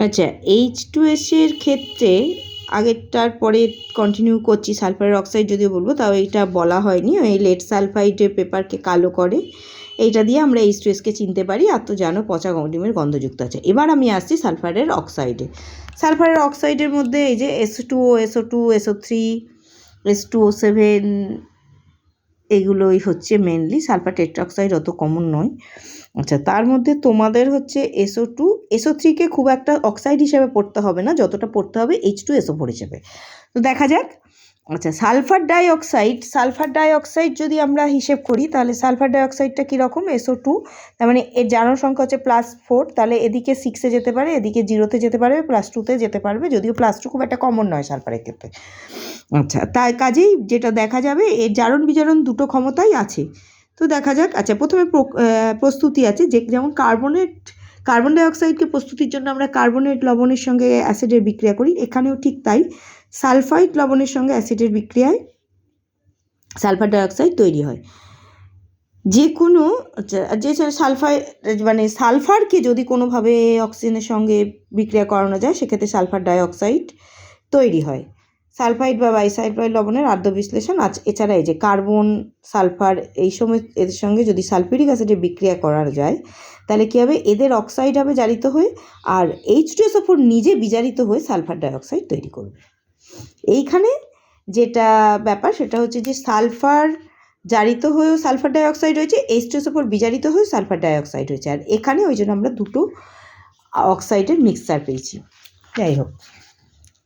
আচ্ছা, H2S এর ক্ষেত্রে আগেরটার পরে কন্টিনিউ করছি। সালফারের অক্সাইড যদিও বলবো, তাও এইটা বলা হয়নি। ওই লেড সালফাইডের পেপারকে কালো করে, এইটা দিয়ে আমরা H2Sকে চিনতে পারি। আর তো জানো পচা ডিমের গন্ধযুক্ত আছে। এবার আমি আসছি সালফারের অক্সাইডে। সালফারের অক্সাইডের মধ্যে এই যে SO2, SO2, SO3, S2O7 এগুলোই হচ্ছে মেনলি। সালফার টেট্রাঅক্সাইড অত কমন নয়। আচ্ছা, তার মধ্যে তোমাদের হচ্ছে SO2, SO3কে খুব একটা অক্সাইড হিসেবে পড়তে হবে না, যতটা পড়তে হবে H2SO4 হিসেবে। তো দেখা যাক। আচ্ছা, সালফার ডাইঅক্সাইড যদি আমরা হিসেব করি, তাহলে সালফার ডাইঅক্সাইডটা কীরকম? SO2, তার মানে এর জারণ সংখ্যা হচ্ছে +4, তাহলে এদিকে 6-এ যেতে পারে, এদিকে 0-তে যেতে পারবে, +2-তে যেতে পারবে, যদিও +2 খুব একটা কমন নয় সালফারের ক্ষেত্রে। আচ্ছা, তাই কাজেই যেটা দেখা যাবে এর জারণ বিজারণ দুটো ক্ষমতাই আছে। তো দেখা যাক। আচ্ছা, প্রথমে প্রস্তুতি আছে, যেমন কার্বন ডাইঅক্সাইডকে প্রস্তুতির জন্য আমরা কার্বনেট লবণের সঙ্গে অ্যাসিডের বিক্রিয়া করি, এখানেও ঠিক তাই। সালফাইড লবণের সঙ্গে অ্যাসিডের বিক্রিয়ায় সালফার ডাইঅক্সাইড তৈরি হয়। যে কোনো যে মানে সালফারকে যদি কোনোভাবে অক্সিজেনের সঙ্গে বিক্রিয়া করানো যায়, সেক্ষেত্রে সালফার ডাইঅক্সাইড তৈরি হয়। সালফাইড বা বাইসালফাইড লবণের আদ্য বিশ্লেষণ আছে। এছাড়া এই যে কার্বন, সালফার, এই সময় এদের সঙ্গে যদি সালফিউরিক অ্যাসিডের বিক্রিয়া করা যায়, তাহলে কী হবে? এদের অক্সাইড হবে জারিত হয়ে, আর H2SO4 নিজে বিজারিত হয়ে সালফার ডাইঅক্সাইড তৈরি করবে। এইখানে যেটা ব্যাপার সেটা হচ্ছে যে সালফার জারিত হয়েও সালফার ডাইঅক্সাইড হয়েছে, H2SO4 বিজারিত হয়েও সালফার ডাইঅক্সাইড হয়েছে। আর এখানে ওই জন্য আমরা দুটো অক্সাইডের মিক্সচার পেয়েছি। যাই হোক,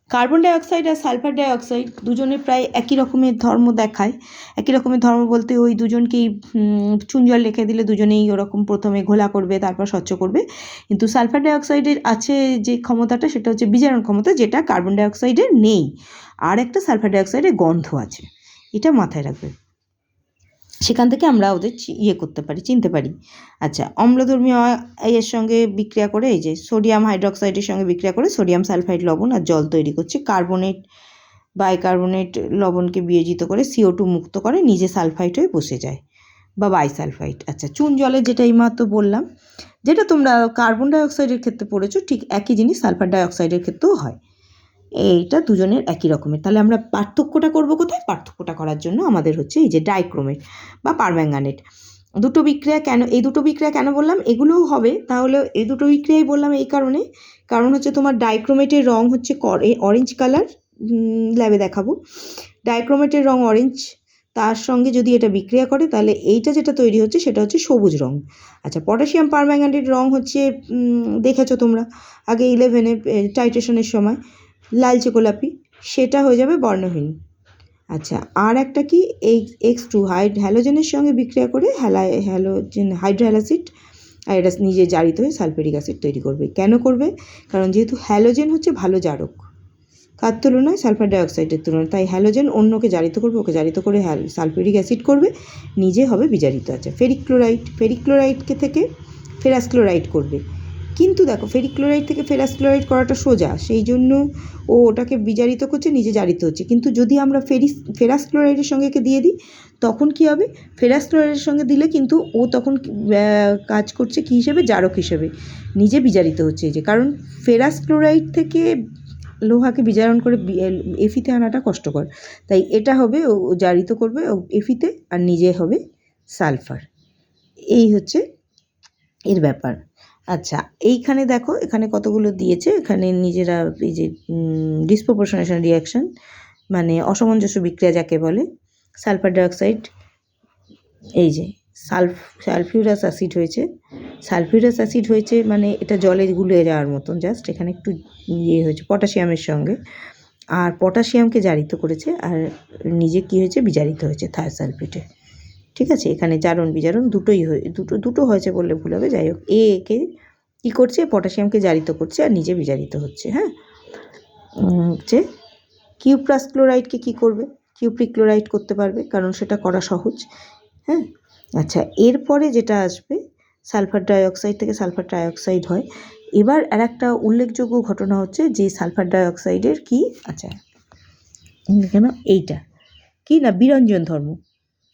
কার্বন ডাইঅক্সাইড আর সালফার ডাইঅক্সাইড দুজনে প্রায় একই রকমের ধর্ম দেখায়। একই রকমের ধর্ম বলতে ওই দুজনকেই চুন জল রেখে দিলে দুজনেই ওরকম প্রথমে ঘোলা করবে, তারপর স্বচ্ছ করবে। কিন্তু সালফার ডাইঅক্সাইডের আছে যে ক্ষমতাটা, সেটা হচ্ছে বিজারণ ক্ষমতা, যেটা কার্বন ডাইঅক্সাইডের নেই। আর একটা সালফার ডাইঅক্সাইডের গন্ধ আছে, এটা মাথায় রাখবে। সেখান থেকে আমরা ওদের করতে পারি, চিনতে পারি। আচ্ছা, অম্লধর্মী এর সঙ্গে বিক্রিয়া করে, এই যে সোডিয়াম হাইড্রোক্সাইডের সঙ্গে বিক্রিয়া করে সোডিয়াম সালফাইড লবণ আর জল তৈরি করছে। বাইকার্বনেট লবণকে বিয়োজিত করে CO2 মুক্ত করে, নিজে সালফাইড হয়ে বসে যায় বা বাইসালফাইড। আচ্ছা, চুন জলের যেটা এইমাত্র বললাম, যেটা তোমরা কার্বন ডাইঅক্সাইডের ক্ষেত্রে পড়েছো, ঠিক একই জিনিস সালফার ডাইঅক্সাইডের ক্ষেত্রেও হয়। এইটা দুজনের একই রকমের। তাহলে আমরা পার্থক্যটা করব কোথায়? পার্থক্যটা করার জন্য আমাদের হচ্ছে এই যে ডাইক্রোমেট বা পারম্যাঙ্গানেট। এই দুটো বিক্রিয়া কেন বললাম? এগুলোও হবে, তাহলে এই দুটো বিক্রিয়াই বললাম এই কারণ হচ্ছে তোমার ডাইক্রোমেটের রং হচ্ছে অরেঞ্জ কালার, ল্যাবে দেখাবো। ডাইক্রোমেটের রং অরেঞ্জ, তার সঙ্গে যদি এটা বিক্রিয়া করে, তাহলে এইটা যেটা তৈরি হচ্ছে সেটা হচ্ছে সবুজ রং। আচ্ছা, পটাশিয়াম পারম্যাঙ্গানেটের রং হচ্ছে দেখেছো তোমরা আগে 11-এ টাইট্রেশনের সময়, লালচে গোলাপি, সেটা হয়ে যাবে বর্ণহীন। আচ্ছা, আর একটা কি, X2 হ্যালোজেনের সঙ্গে বিক্রিয়া করে হাইড্রোহ্যালাসিড, আর এটা নিজে জারিত হয়ে সালফিউরিক অ্যাসিড তৈরি করবে। কেন করবে? কারণ যেহেতু হ্যালোজেন হচ্ছে ভালো জারক কার তুলনায়? সালফার ডাইঅক্সাইডের তুলনায়। তাই হ্যালোজেন অন্যকে জারিত করবে, ওকে জারিত করে সালফিউরিক অ্যাসিড করবে, নিজে হবে বিজারিত। আছে ফেরিক ক্লোরাইডকে থেকে ফেরাস ক্লোরাইড করবে। কিন্তু দেখো, ফেরিক ক্লোরাইড থেকে ফেরাস ক্লোরাইড করাটা সোজা, সেই জন্য ও ওটাকে বিজারিত করছে, নিজে জারিত হচ্ছে। কিন্তু যদি আমরা ফেরাস ক্লোরাইডের সঙ্গে একে দিয়ে দিই, তখন কি হবে? ফেরাস ক্লোরাইডের সঙ্গে দিলে কিন্তু ও তখন কাজ করছে কী হিসেবে? জারক হিসেবে, নিজে বিজারিত হচ্ছে। এই যে কারণ ফেরাস ক্লোরাইড থেকে লোহাকে বিজারণ করে এফিতে আনাটা কষ্টকর, তাই এটা হবে ও জারিত করবে ও এফিতে, আর নিজে হবে সালফার। এই হচ্ছে এর ব্যাপার। আচ্ছা, এইখানে দেখো, এখানে কতগুলো দিয়েছে। এখানে নিজেরা এই যে ডিসপ্রপোর্শনেশন রিয়াকশন, মানে অসামঞ্জস্য বিক্রিয়া যাকে বলে, সালফার ডাইঅক্সাইড, এই যে সালফিউরাস অ্যাসিড হয়েছে। সালফিউরাস অ্যাসিড হয়েছে মানে এটা জলে গুলে যাওয়ার মতন, জাস্ট এখানে একটু হয়েছে পটাশিয়ামের সঙ্গে, আর পটাশিয়ামকে জারিত করেছে, আর নিজে কী হয়েছে? বিজারিত হয়েছে থায়োসালফেটে। ঠিক আছে, এখানে জারণ বিজারণ দুটোই দুটো হয়েছে বললে ভুল হবে। যাই হোক, একে কী করছে? পটাশিয়ামকে জারিত করছে আর নিজে বিজারিত হচ্ছে। হ্যাঁ, হচ্ছে কিউপ্রাস ক্লোরাইডকে কী করবে? কিউপ্রিক ক্লোরাইড করতে পারবে, কারণ সেটা করা সহজ। হ্যাঁ, আচ্ছা, এরপরে যেটা আসবে, সালফার ডাইঅক্সাইড থেকে সালফার ট্রাইঅক্সাইড হয়। এবার আর একটা উল্লেখযোগ্য ঘটনা হচ্ছে যে সালফার ডাইঅক্সাইডের কি, আচ্ছা কেন এইটা কি না, বিরঞ্জন ধর্ম।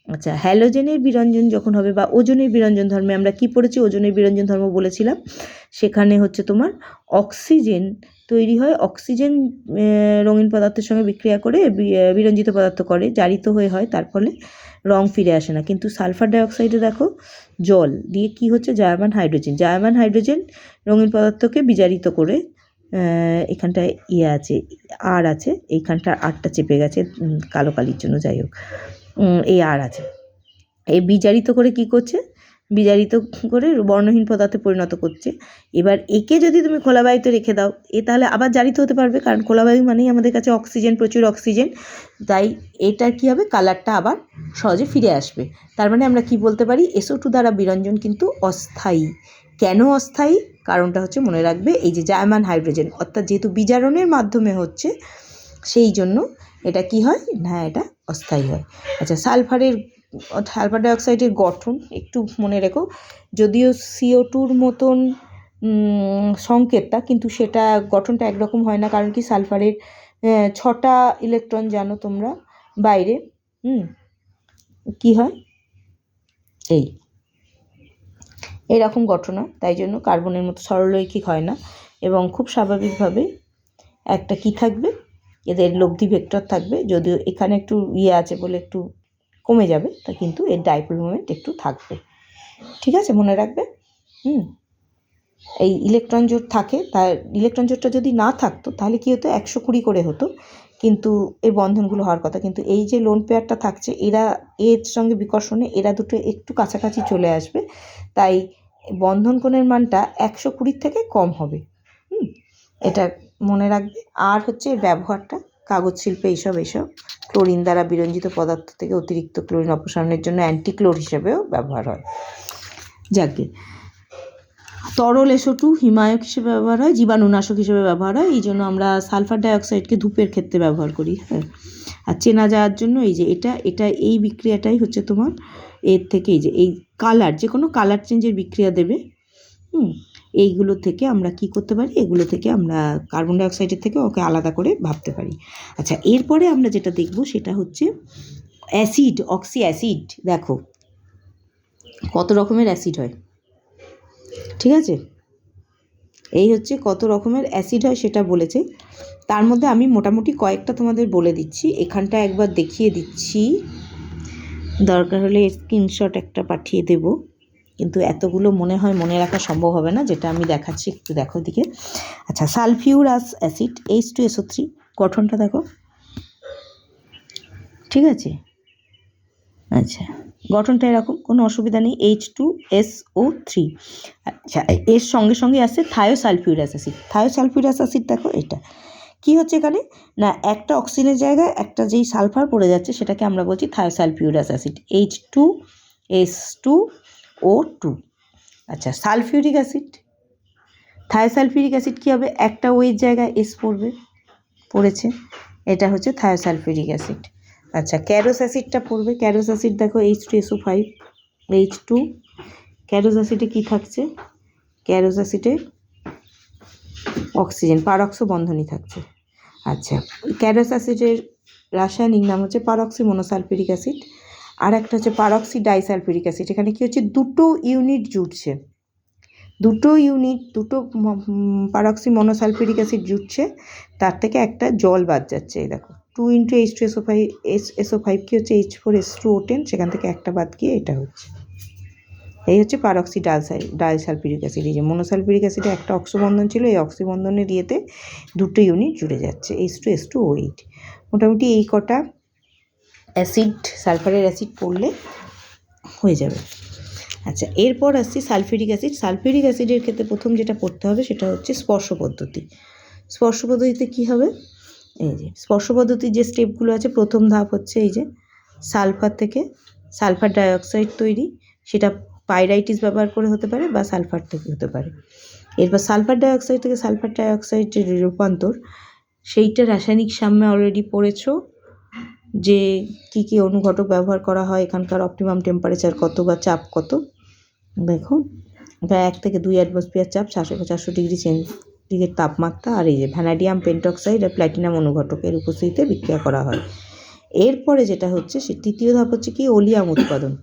আচ্ছা, হ্যালোজেনের বিরঞ্জন যখন হবে বা ওজনের বিরঞ্জন ধর্মে আমরা কি পড়েছি, ওজনের বিরঞ্জন ধর্ম বলেছিলাম, সেখানে হচ্ছে তোমার অক্সিজেন তৈরি হয়, অক্সিজেন রঙিন পদার্থের সঙ্গে বিক্রিয়া করে বিরঞ্জিত পদার্থ করে, জারিত হয়ে হয়, তার ফলে রং ফিরে আসে না। কিন্তু সালফার ডাইঅক্সাইডে দেখো জল দিয়ে কি হচ্ছে, জায়মান হাইড্রোজেন রঙিন পদার্থকে বিজারিত করে, এখানটায় আছে আর আছে, এইখানটা আরটা চেপে গেছে কালো কালির জন্য, যাই হোক এই আর আছে, এই বিজারিত করে কি করছে, বিজারিত করে বর্ণহীন পদার্থে পরিণত করছে। এবার একে যদি তুমি খোলা বায়ুতে রেখে দাও, তাহলে আবার জারিত হতে পারবে, কারণ খোলা বায়ু মানেই আমাদের কাছে অক্সিজেন, প্রচুর অক্সিজেন, তাই এটার কী হবে, কালারটা আবার সহজে ফিরে আসবে। তার মানে আমরা কি বলতে পারি, SO2 দ্বারা বিরঞ্জন কিন্তু অস্থায়ী। কেন অস্থায়ী? কারণটা হচ্ছে, মনে রাখবে, এই যে জায়মান হাইড্রোজেন, অর্থাৎ যেহেতু বিজারণের মাধ্যমে হচ্ছে, সেই জন্য এটা কি হয় না, এটা অস্থায়ী হয়। আচ্ছা, সালফার ডাইঅক্সাইডের গঠন একটু মনে রেখো, যদিও CO2-র মতন সংকেতটা, কিন্তু সেটা গঠনটা একরকম হয় না। কারণ কি, সালফারের 6টা ইলেকট্রন জানো তোমরা বাইরে, কি হয় এইরকম ঘটনা, তাই জন্য কার্বনের মতো সরলরৈখিক হয় না, এবং খুব স্বাভাবিকভাবে একটা কি থাকবে, এদের লব্ধি ভেক্টর থাকবে, যদিও এখানে একটু আছে বলে একটু কমে যাবে, তা কিন্তু এর ডাইপোল মোমেন্ট একটু থাকবে। ঠিক আছে, মনে রাখবে। এই ইলেকট্রন জোট থাকে, তার ইলেকট্রন জোটটা যদি না থাকতো তাহলে কি হতো, 120 করে হতো, কিন্তু এই বন্ধনগুলো হওয়ার কথা। কিন্তু এই যে লোন পেয়ারটা থাকছে, এরা এর সঙ্গে বিকর্ষণে এরা দুটো একটু কাছাকাছি চলে আসবে, তাই বন্ধন কোণের মানটা 120 থেকে কম হবে। এটা মনে রাখবে। আর হচ্ছে এর ব্যবহারটা কাগজ শিল্পে এইসব ক্লোরিন দ্বারা বিরঞ্জিত পদার্থ থেকে অতিরিক্ত ক্লোরিন অপসারণের জন্য অ্যান্টিক্লোর হিসেবেও ব্যবহার হয়। যাকে তরল SO2 হিমায়ক হিসেবে ব্যবহার হয়, জীবাণুনাশক হিসেবে ব্যবহার হয়, এই জন্য আমরা সালফার ডাইঅক্সাইডকে ধূপের ক্ষেত্রে ব্যবহার করি। আর চেনা যাওয়ার জন্য এই যে এটা এই বিক্রিয়াটাই হচ্ছে তোমার এর থেকে, এই যে এই কালার, যে কোনো কালার চেঞ্জের বিক্রিয়া দেবে। এইগুলো থেকে আমরা কি করতে পারি, এগুলো থেকে আমরা কার্বন ডাইঅক্সাইডের থেকে ওকে আলাদা করে ভাবতে পারি। আচ্ছা, এরপরে আমরা যেটা দেখব সেটা হচ্ছে অ্যাসিড, অক্সি অ্যাসিড। দেখো কত রকমের অ্যাসিড হয়, ঠিক আছে, এই হচ্ছে কত রকমের অ্যাসিড হয় সেটা বলেছে। তার মধ্যে আমি মোটামুটি কয়েকটা তোমাদের বলে দিচ্ছি, এখানটা একবার দেখিয়ে দিচ্ছি, দরকার হলে স্ক্রিনশট একটা পাঠিয়ে দেব, কিন্তু এতগুলো মনে হয় মনে রাখা সম্ভব হবে না, যেটা আমি দেখাচ্ছি একটু দেখো দিকে। আচ্ছা, সালফিউরাস অ্যাসিড H2SO3, গঠনটা দেখো, ঠিক আছে। আচ্ছা, গঠনটা এরকম, কোনো অসুবিধা নেই, H2SO3। আচ্ছা, এর সঙ্গে সঙ্গে আসছে থায়োসালফিউরাস অ্যাসিড। থায়োসালফিউরাস অ্যাসিড দেখো, এটা কি হচ্ছে এখানে না, একটা অক্সিজেনের জায়গায় একটা যেই সালফার পড়ে যাচ্ছে সেটাকে আমরা বলছি থায়োসালফিউরাস অ্যাসিড, H2S2O2। আচ্ছা, সালফিউরিক অ্যাসিড, থায়োসালফিউরিক অ্যাসিড কী হবে, একটা ওয়ের জায়গায় S পড়েছে, এটা হচ্ছে থায়োসালফিউরিক অ্যাসিড। আচ্ছা, ক্যারোস অ্যাসিডটা পড়বে, ক্যারোস অ্যাসিড দেখো H2SO5, H2, ক্যারোস অ্যাসিডে কী থাকছে, ক্যারোস অ্যাসিডে অক্সিজেন পারক্সো বন্ধনই থাকছে। আচ্ছা, ক্যারোস অ্যাসিডের রাসায়নিক নাম হচ্ছে পারক্সি মনোসালফিউরিক অ্যাসিড, আর একটা হচ্ছে পারক্সি ডাইসালফিউরিক অ্যাসিড। এখানে কি হচ্ছে, দুটো ইউনিট জুটছে, দুটো পারক্সি মনোসালফিউরিক অ্যাসিড জুটছে, তার থেকে একটা জল বাদ যাচ্ছে, এই দেখো 2 × H2SO5 কি হচ্ছে H4S2O10, সেখান থেকে একটা বাদ গিয়ে এটা হচ্ছে, এই হচ্ছে পারক্সি ডাইসালফিউরিক অ্যাসিড। এই যে মনোসালফিউরিক অ্যাসিডে একটা অক্সিবন্ধন ছিল, এই অক্সিবন্ধনের ইয়েতে দুটো ইউনিট জুড়ে যাচ্ছে, H2S2O8। মোটামুটি এই কটা অ্যাসিড, সালফারের অ্যাসিড পড়লে হয়ে যাবে। আচ্ছা, এরপর আসছি সালফিউরিক অ্যাসিড। সালফিউরিক অ্যাসিডের ক্ষেত্রে প্রথম যেটা পড়তে হবে সেটা হচ্ছে স্পর্শ পদ্ধতি। স্পর্শ পদ্ধতিতে কী হবে, এই যে স্পর্শ পদ্ধতির যে স্টেপগুলো আছে, প্রথম ধাপ হচ্ছে এই যে সালফার থেকে সালফার ডাইঅক্সাইড তৈরি, সেটা পাইরাইটিস ব্যবহার করে হতে পারে বা সালফার থেকে হতে পারে। এরপর সালফার ডাইঅক্সাইড থেকে সালফার ডাইঅক্সাইডের রূপান্তর, সেইটা রাসায়নিক সাম্যে অলরেডি পড়েছো, যে কী কী অনুঘটক ব্যবহার করা হয়, এখানকার অপটিমাম টেম্পারেচার কত বা চাপ কত, দেখো এটা 1 থেকে 2 অ্যাটমসফিয়ার চাপ, 400 ডিগ্রি সেন্টিগ্রেড তাপমাত্রা, আর এই যে ভ্যানাডিয়াম পেন্টক্সাইড আর প্ল্যাটিনাম অনুঘটকের উপস্থিতিতে বিক্রিয়া করা হয়। এরপরে যেটা হচ্ছে সে তৃতীয় ধাপ হচ্ছে কি ওলিয়াম উৎপাদন।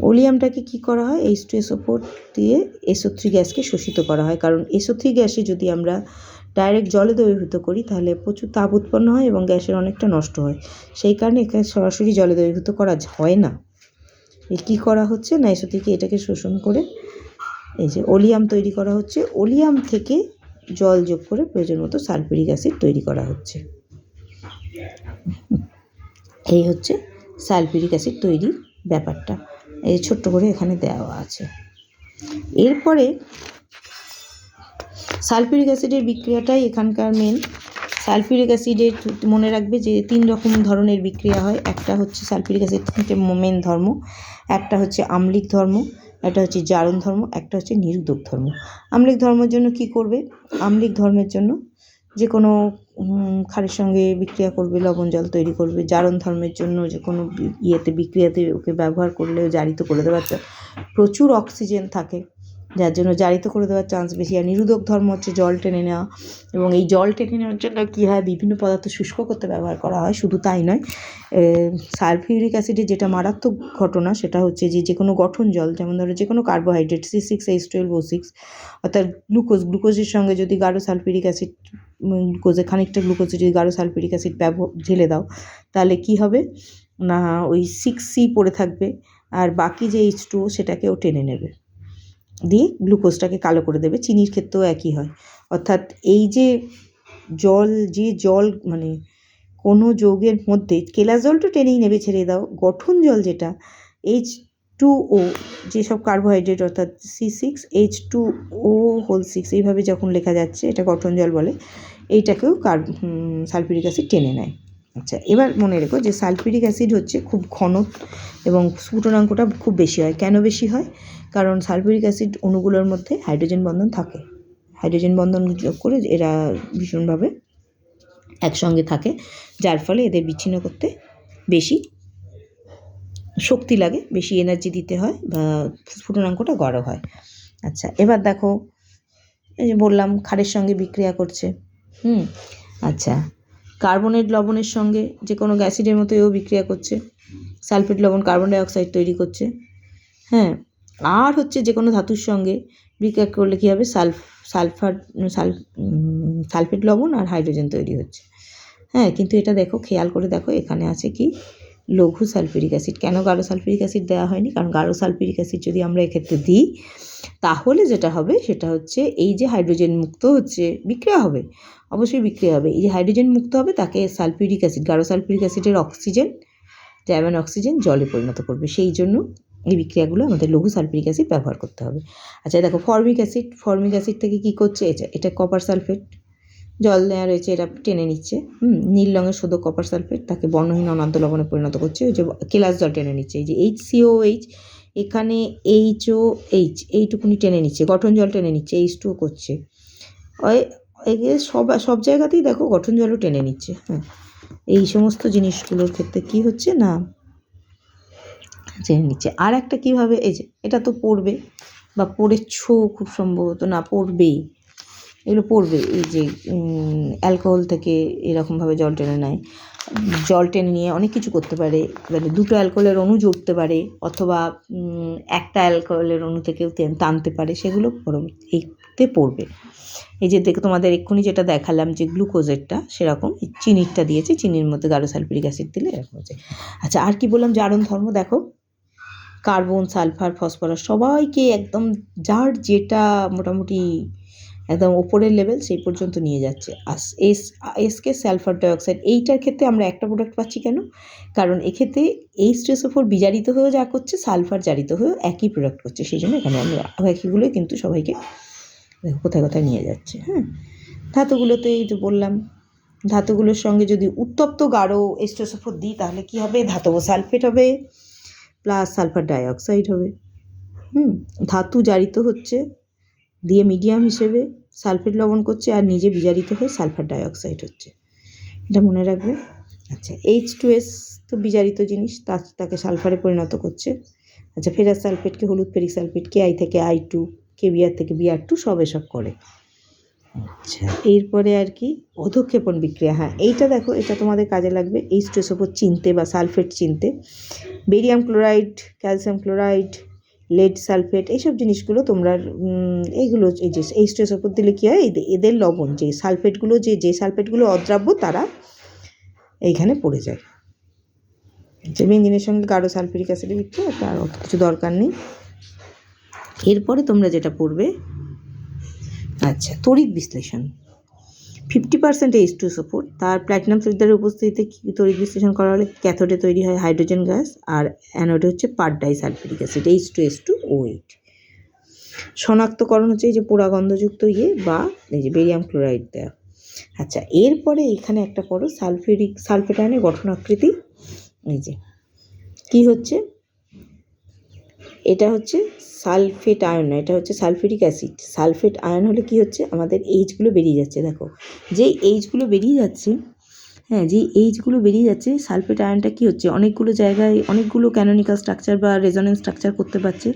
ওলিয়ামটাকে কি করা হয়, H2SO4 দিয়ে SO3 গ্যাসকে শোষিত করা হয়, কারণ SO3 গ্যাসে যদি আমরা ডাইরেক্ট জলে দ্রবীভূত করি তাহলে প্রচুর তাপ উৎপন্ন হয় এবং গ্যাসের অনেকটা নষ্ট হয়, সেই কারণে এখানে সরাসরি জলে দ্রবীভূত করা হয় না। কী করা হচ্ছে না, SO3কে এটাকে শোষণ করে এই যে ওলিয়াম তৈরি করা হচ্ছে, ওলিয়াম থেকে জল যোগ করে প্রয়োজন মতো সালফিউরিক অ্যাসিড তৈরি করা হচ্ছে। এই হচ্ছে সালফিউরিক অ্যাসিড তৈরির ব্যাপারটা, এই ছোট্ট করে এখানে দেওয়া আছে। এরপরে সালফিউরিক অ্যাসিডের বিক্রিয়াটাই এখানকার মেন। সালফিউরিক অ্যাসিডের মনে রাখবে যে 3 রকম ধরনের বিক্রিয়া হয়। একটা হচ্ছে সালফিউরিক অ্যাসিড থেকে মেন ধর্ম, একটা হচ্ছে আম্লিক ধর্ম, একটা হচ্ছে জারণ ধর্ম, একটা হচ্ছে নিরোধক ধর্ম। আম্লিক ধর্মের জন্য কি করবে, আম্লিক ধর্মের জন্য যে কোনো ক্ষারের সঙ্গে বিক্রিয়া করবে, লবণ জল তৈরি করবে। জারণ ধর্মের জন্য যে কোনো ইয়েতে বিক্রিয়াতে ওকে ব্যবহার করলেও জারিত করে দেওয়ার প্রচুর অক্সিজেন থাকে, যার জন্য জারিত করে দেওয়ার চান্স বেশি। আর নিরোধক ধর্ম হচ্ছে জল টেনে নেওয়া, এবং এই জল টেনে নেওয়ার জন্য কী হয়, বিভিন্ন পদার্থ শুষ্ক করতে ব্যবহার করা হয়। শুধু তাই নয়, সালফিউরিক অ্যাসিডের যেটা মারাত্মক ঘটনা সেটা হচ্ছে যে কোনো গঠন জল, যেমন ধরো যে কোনো কার্বোহাইড্রেট C6H12O6 অর্থাৎ গ্লুকোজের সঙ্গে যদি গাঢ় সালফিউরিক অ্যাসিড, খানিকটা গ্লুকোজে যদি গাঢ় সালফিউরিক অ্যাসিড ঢেলে দাও, তাহলে কি হবে না, ওই 6C পড়ে থাকবে, আর বাকি যে H2O সেটাকেও টেনে নেবে, দিয়ে গ্লুকোজটাকে কালো করে দেবে। চিনির ক্ষেত্রেও একই হয়। অর্থাৎ এই যে জল মানে কোনো যৌগের মধ্যে কেলাস জল তো টেনেই নেবে, ছেড়ে দাও, গঠন জল যেটা H2O, যেসব কার্বোহাইড্রেট অর্থাৎ C6H2O6 এইভাবে যখন লেখা যাচ্ছে, এটা গঠন জল বলে, এইটাকেও সালফিউরিক অ্যাসিড টেনে নেয়। আচ্ছা, এবার মনে রেখো যে সালফিউরিক অ্যাসিড হচ্ছে খুব ঘন এবং স্ফুটনাঙ্কটা খুব বেশি হয়। কেন বেশি হয়, কারণ সালফিউরিক অ্যাসিড অণুগুলোর মধ্যে হাইড্রোজেন বন্ধন থাকে, হাইড্রোজেন বন্ধন যোগ করে এরা ভীষণভাবে একসঙ্গে থাকে, যার ফলে এদের বিচ্ছিন্ন করতে বেশি শক্তি লাগে, বেশি এনার্জি দিতে হয়, বা স্ফুটনাঙ্কটা গড় হয়। আচ্ছা, এবার দেখো এই যে বললাম ক্ষারের সঙ্গে বিক্রিয়া করছে। আচ্ছা, কার্বনেট লবণের সঙ্গে যে কোনো অ্যাসিডের মতো এও বিক্রিয়া করছে, সালফেট লবণ কার্বন ডাইঅক্সাইড তৈরি করছে। হ্যাঁ, আর হচ্ছে যে কোনো ধাতুর সঙ্গে বিক্রিয়া করলে কী হবে, সালফেট লবণ আর হাইড্রোজেন তৈরি হচ্ছে। হ্যাঁ, কিন্তু এটা দেখো, খেয়াল করে দেখো, এখানে আছে কি লঘু সালফিউরিক অ্যাসিড। কেন গাঢ় সালফিউরিক অ্যাসিড দেওয়া হয়নি, কারণ গাঢ় সালফিউরিক অ্যাসিড যদি আমরা এক্ষেত্রে দিই, তাহলে যেটা হবে সেটা হচ্ছে এই যে হাইড্রোজেন মুক্ত হচ্ছে, বিক্রিয়া হবে, অবশ্যই বিক্রিয়া হবে, এই যে হাইড্রোজেন মুক্ত হবে তাকে সালফিউরিক অ্যাসিড, গাঢ় সালফিউরিক অ্যাসিডের অক্সিজেন, জার্মান অক্সিজেন জলে পরিণত করবে। সেই জন্য এই বিক্রিয়াগুলো আমাদের লঘু সালফিউরিক অ্যাসিড ব্যবহার করতে হবে। আচ্ছা দেখো, ফর্মিক অ্যাসিড থেকে কী করছে, এটা কপার সালফেট, জল দেওয়া রয়েছে, এটা টেনে নিচ্ছে। নীল রঙের শোধক কপার সালফেট তাকে বর্ণহীন অনাদ্য লবণে পরিণত করছে, ওই যে কেলাস জল টেনে নিচ্ছে। এই যে HCOH, এখানে HOH এইটুকুনি টেনে নিচ্ছে, গঠন জল টেনে নিচ্ছে, H2O করছে। সব জায়গাতেই দেখো গঠন জলও টেনে নিচ্ছে। হ্যাঁ, এই সমস্ত জিনিসগুলোর ক্ষেত্রে কি হচ্ছে না, টেনে নিচ্ছে। আর একটা কীভাবে, এই যে এটা তো পড়বে বা পড়েছো খুব সম্ভবত, না পড়বেই, এগুলো পড়বে। এই যে অ্যালকোহল থেকে এরকমভাবে জল টেনে নেয়, জল টেনে নিয়ে অনেক কিছু করতে পারে, মানে দুটো অ্যালকোহলের অণু জুড়তে পারে, অথবা একটা অ্যালকোহলের অণু থেকেও টানতে পারে, সেগুলো এইতে পড়বে। এই যে দেখো, তোমাদের এক্ষুনি যেটা দেখালাম যে গ্লুকোজেরটা, সেরকম চিনিরটা দিয়েছে, চিনির মধ্যে গাঢ় সালফিউরিক অ্যাসিড দিলে এরকম হচ্ছে। আচ্ছা, আর কি বললাম, জারণ ধর্ম দেখো, কার্বন, সালফার, ফসফরাস সবাইকে একদম যার যেটা মোটামুটি একদম ওপরের লেভেল সেই পর্যন্ত নিয়ে যাচ্ছে। এসকে সালফার ডাইঅক্সাইড, এইটার ক্ষেত্রে আমরা একটা প্রোডাক্ট পাচ্ছি কেন, কারণ এক্ষেত্রে H2SO4 বিজারিত হয়েও যা করছে, সালফার জারিত হয়েও একই প্রোডাক্ট করছে, সেই জন্য এখানে আমরা একইগুলোই কিন্তু সবাইকে কোথায় কোথায় নিয়ে যাচ্ছে। হ্যাঁ, ধাতুগুলোতে এই যে বললাম, ধাতুগুলোর সঙ্গে যদি উত্তপ্ত গাঢ় H2SO4 দিই, তাহলে কী হবে, ধাতব সালফেট হবে প্লাস সালফার ডাইঅক্সাইড হবে। ধাতু জারিত হচ্ছে, দিয়ে মিডিয়াম হিসেবে সালফেট লবণ করছে, আর নিজে বিজারিত হয়ে সালফার ডাইঅক্সাইড হচ্ছে, এটা মনে রাখবে। আচ্ছা, H2S তো বিজারিত জিনিস, তাকে সালফারে পরিণত করছে। আচ্ছা, ফেরাস সালফেটকে হলুদ ফেরিক সালফেট, Ki থেকে I2, KBr থেকে Br2 সব এসব করে। আচ্ছা, এরপরে আর কি অধক্ষেপণ বিক্রিয়া। হ্যাঁ, এইটা দেখো, এটা তোমাদের কাজে লাগবে H2SO4 চিনতে বা সালফেট চিনতে। Barium chloride, calcium chloride, lead sulphate, এইসব জিনিসগুলো তোমরা এইগুলো এই যে H2SO4 দিলে কী হয়, এদের লবণ যে সালফেটগুলো যে সালফেটগুলো অদ্রাব্য তারা এইখানে পড়ে যায়। যে বেঞ্জিনের সঙ্গে গাঢ় সালফিউরিক অ্যাসিডের বিক্রিয়া, তার অত কিছু দরকার নেই। এরপরে তোমরা যেটা পড়বে, আচ্ছা, তড়িৎ বিশ্লেষণ। 50% H2SO4, তার প্ল্যাটিনাম সিলিন্ডারের উপস্থিতিতে তড়িৎ বিশ্লেষণ করা হলে ক্যাথোডে তৈরি হয় হাইড্রোজেন গ্যাস, আর অ্যানোডে হচ্ছে পার ডাইসালফিউরিক অ্যাসিড H2S2O8। শনাক্তকরণ হচ্ছে এই যে পোড়াগন্ধযুক্ত বা এই যে বেরিয়াম ক্লোরাইড দেওয়া। আচ্ছা, এরপরে এখানে একটা পড়ো সালফেট আয়নের গঠন আকৃতি। এই যে কী হচ্ছে, এটা হচ্ছে সালফেট আয়ন না, এটা হচ্ছে সালফিউরিক অ্যাসিড। সালফেট আয়ন হলে কি হচ্ছে, আমাদের এইচগুলো বেরিয়ে যাচ্ছে। দেখো, যেই এইচগুলো বেরিয়ে যাচ্ছে, হ্যাঁ, যেই এইচগুলো বেরিয়ে যাচ্ছে, সালফেট আয়নটা কী হচ্ছে, অনেকগুলো জায়গায় অনেকগুলো ক্যানোনিক্যাল স্ট্রাকচার বা রেজোনেন্স স্ট্রাকচার করতে পারছে।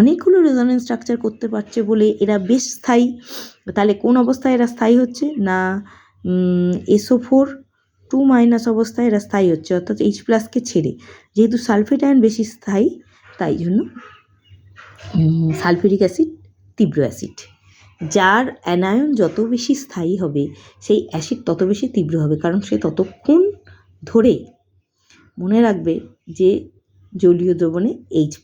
অনেকগুলো রেজোনেন্স স্ট্রাকচার করতে পারছে বলে এরা বেশ স্থায়ী। তাহলে কোন অবস্থায় এরা স্থায়ী হচ্ছে না, SO4 2- অবস্থায় এরা স্থায়ী হচ্ছে, অর্থাৎ H+কে ছেড়ে। যেহেতু সালফেট আয়ন বেশি স্থায়ী, তাই জন্য সালফিউরিক অ্যাসিড তীব্র অ্যাসিড। যার অ্যানায়ন যত বেশি স্থায়ী হবে, সেই অ্যাসিড তত বেশি তীব্র হবে, কারণ সে ততক্ষণ ধরে মনে রাখবে যে জলীয় দ্রবণে H+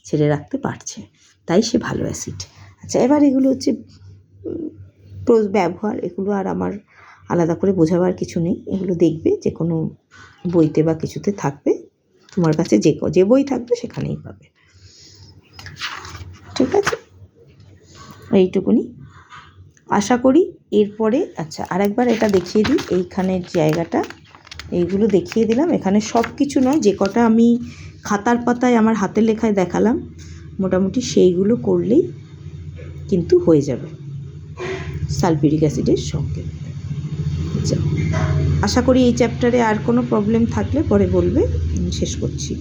ছেড়ে রাখতে পারছে, তাই সে ভালো অ্যাসিড। আচ্ছা, এবার এগুলো হচ্ছে ব্যবহার, এগুলো আর আমার আলাদা করে বোঝাবার কিছু নেই। এগুলো দেখবে যে কোনো বইতে বা কিছুতে থাকবে, তোমার কাছে যে বই থাকবে সেখানেই পাবে। ঠিক আছে, এইটুকুনি আশা করি। এরপরে আচ্ছা, আরেকবার এটা দেখিয়ে দিই, এইখানের জায়গাটা, এইগুলো দেখিয়ে দিলাম। এখানে সব কিছু নয়, যে কটা আমি খাতার পাতায় আমার হাতের লেখায় দেখালাম, মোটামুটি সেইগুলো করলেই কিন্তু হয়ে যাবে সালফিউরিক অ্যাসিডের সঙ্গে। আচ্ছা, আশা করি এই চ্যাপ্টারে আর কোনো প্রবলেম থাকলে পরে বলবে। শেষ করছি।